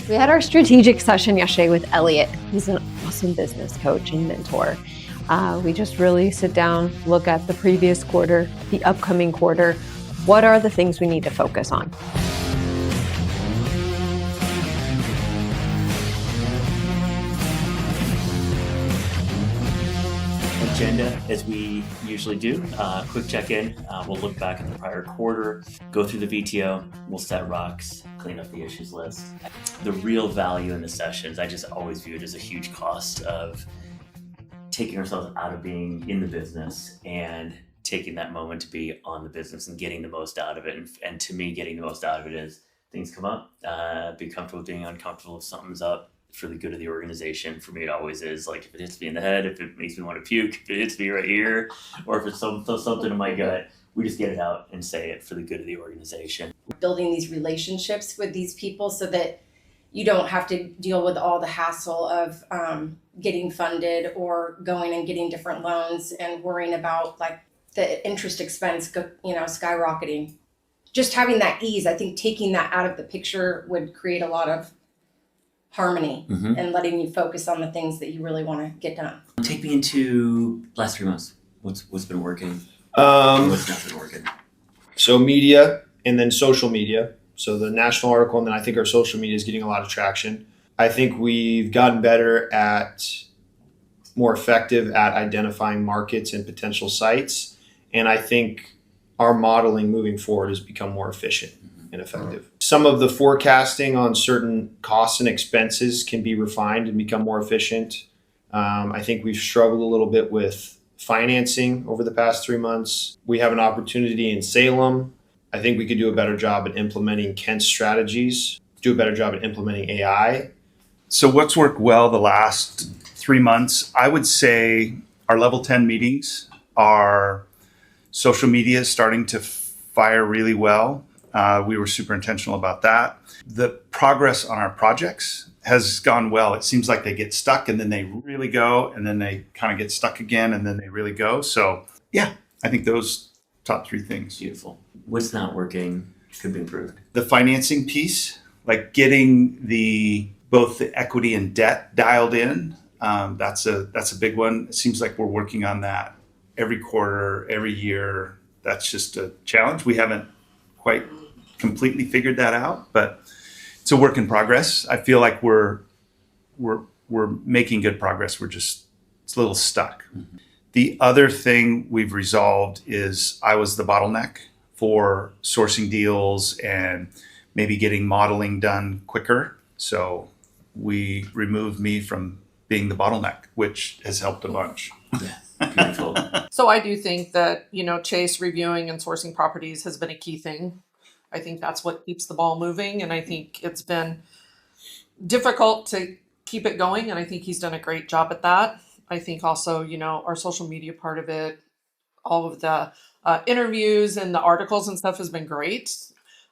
We had our strategic session yesterday with Eliot. He's an awesome business coach and mentor. We just really sit down, look at the previous quarter, the upcoming quarter. What are the things we need to focus on? Agenda, as we usually do, quick check-in. We'll look back at the prior quarter, go through the VTO, we'll set rocks, clean up the issues list. The real value in the sessions, I just always view it as a huge cost of taking ourselves out of being in the business and taking that moment to be on the business and getting the most out of it. And to me, getting the most out of it is things come up, be comfortable with being uncomfortable if something's up. For the good of the organization. For me, it always is like if it hits me in the head, if it makes me want to puke, if it hits me right here, or if it's something in my gut, we just get it out and say it for the good of the organization. Building these relationships with these people so that you don't have to deal with all the hassle of getting funded or going and getting different loans and worrying about like the interest expense, skyrocketing. Just having that ease, I think taking that out of the picture would create a lot of harmony and letting you focus on the things that you really want to get done. Take me into last 3 months. What's been working? What's not been working? So media and then social media. So the national article, and then I think our social media is getting a lot of traction. I think we've gotten more effective at identifying markets and potential sites. And I think our modeling moving forward has become more efficient and effective. Some of the forecasting on certain costs and expenses can be refined and become more efficient. I think we've struggled a little bit with financing over the past 3 months. We have an opportunity in Salem. I think we could do a better job at implementing Kent's strategies, do a better job at implementing AI. So what's worked well the last 3 months? I would say our level 10 meetings, our social media is starting to fire really well. We were super intentional about that. The progress on our projects has gone well. It seems like they get stuck and then they really go, and then they kind of get stuck again and then they really go. So yeah, I think those top 3 things. Beautiful. What's not working could be improved? The financing piece, like getting both the equity and debt dialed in. That's a big one. It seems like we're working on that every quarter, every year. That's just a challenge. We haven't quite completely figured that out, but it's a work in progress. I feel like we're making good progress. It's a little stuck. The other thing we've resolved is I was the bottleneck for sourcing deals and maybe getting modeling done quicker. So we removed me from being the bottleneck, which has helped a bunch. Beautiful. So I do think that, Chase reviewing and sourcing properties has been a key thing. I think that's what keeps the ball moving. And I think it's been difficult to keep it going. And I think he's done a great job at that. I think also, our social media part of it, all of the interviews and the articles and stuff has been great.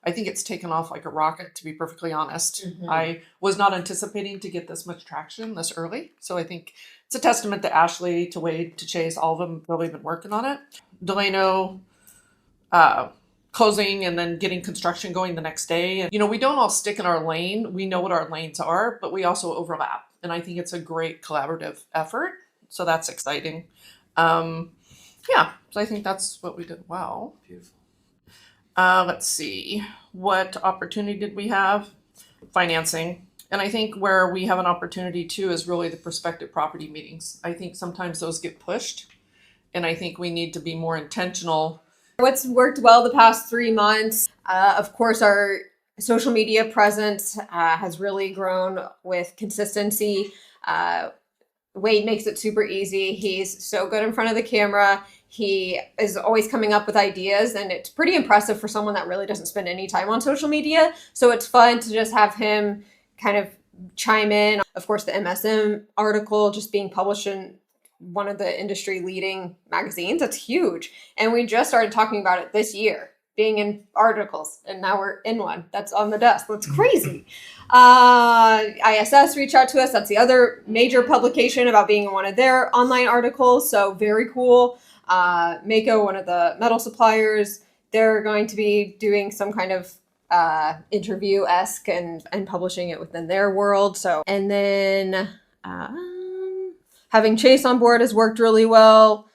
I think it's taken off like a rocket, to be perfectly honest. I was not anticipating to get this much traction this early. So I think it's a testament to Ashley, to Wade, to Chase. All of them have really been working on it. Delano, closing and then getting construction going the next day. And, we don't all stick in our lane. We know what our lanes are, but we also overlap. And I think it's a great collaborative effort. So that's exciting. So I think that's what we did well. Beautiful. Let's see. What opportunity did we have? Financing. And I think where we have an opportunity too is really the prospective property meetings. I think sometimes those get pushed. And I think we need to be more intentional. What's worked well the past 3 months? Of course, our social media presence has really grown with consistency. Wade makes it super easy. He's so good in front of the camera. He is always coming up with ideas, and it's pretty impressive for someone that really doesn't spend any time on social media. So it's fun to just have him kind of chime in. Of course, the MSM article just being published in one of the industry leading magazines, that's huge. And we just started talking about it this year, being in articles, and now we're in one that's on the desk. That's crazy. ISS reached out to us. That's the other major publication about being in one of their online articles. So very cool. Mako, one of the metal suppliers, they're going to be doing some kind of interview-esque and publishing it within their world. So, and then having Chase on board has worked really well.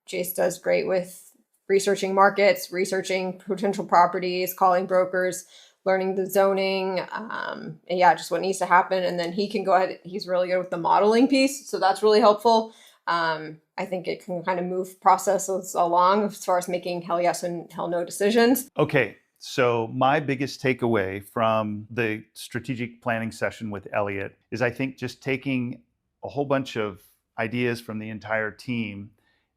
Chase does great with researching markets, researching potential properties, calling brokers, learning the zoning, and yeah, just what needs to happen. And then he can go ahead. He's really good with the modeling piece, so that's really helpful. I think it can kind of move processes along as far as making hell yes and hell no decisions. Okay, so my biggest takeaway from the strategic planning session with Eliot is I think just taking a whole bunch of ideas from the entire team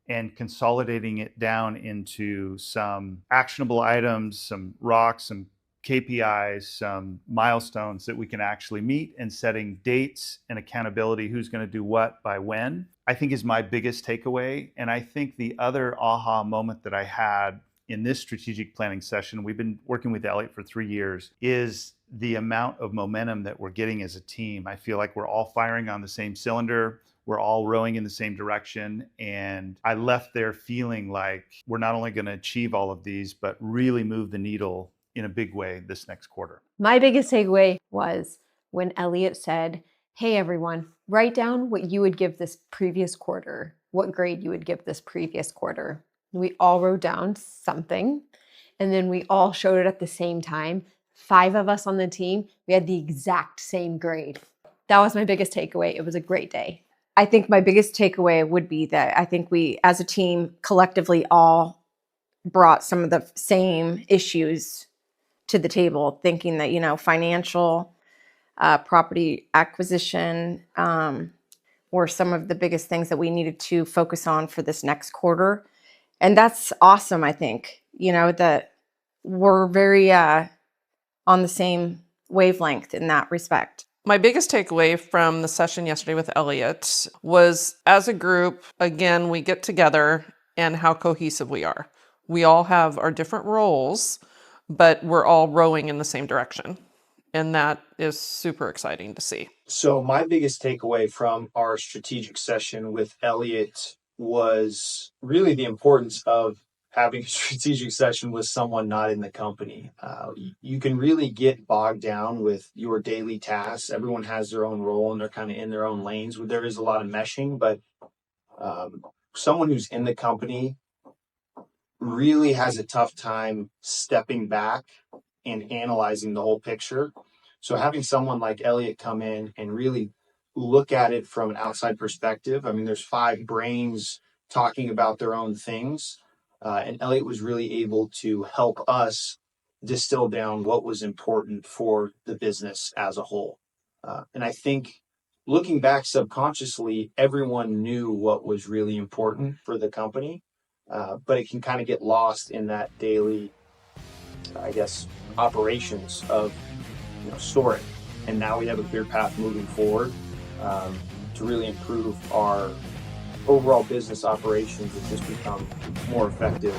and consolidating it down into some actionable items, some rocks, some KPIs, some milestones that we can actually meet, and setting dates and accountability, who's going to do what by when, I think is my biggest takeaway. And I think the other aha moment that I had in this strategic planning session, we've been working with Eliot for 3 years, is the amount of momentum that we're getting as a team. I feel like we're all firing on the same cylinder. We're all rowing in the same direction. And I left there feeling like we're not only going to achieve all of these, but really move the needle in a big way this next quarter. My biggest takeaway was when Eliot said, hey, everyone, write down what you would give this previous quarter, what grade you would give this previous quarter. We all wrote down something, and then we all showed it at the same time. 5 of us on the team, we had the exact same grade. That was my biggest takeaway. It was a great day. I think my biggest takeaway would be that I think we, as a team, collectively all brought some of the same issues to the table, thinking that, you know, financial, property acquisition were some of the biggest things that we needed to focus on for this next quarter. And that's awesome, I think, you know, that we're very on the same wavelength in that respect. My biggest takeaway from the session yesterday with Eliot was, as a group, again, we get together and how cohesive we are. We all have our different roles, but we're all rowing in the same direction. And that is super exciting to see. So my biggest takeaway from our strategic session with Eliot was really the importance of having a strategic session with someone not in the company. You can really get bogged down with your daily tasks. Everyone has their own role and they're kind of in their own lanes. There is a lot of meshing, but someone who's in the company really has a tough time stepping back and analyzing the whole picture. So having someone like Eliot come in and really look at it from an outside perspective. I mean, there's 5 brains talking about their own things. And Eliot was really able to help us distill down what was important for the business as a whole. And I think looking back subconsciously, everyone knew what was really important for the company, but it can kind of get lost in that daily, I guess, operations of, you know, StoreIT. And now we have a clear path moving forward to really improve our overall business operations and just become more effective.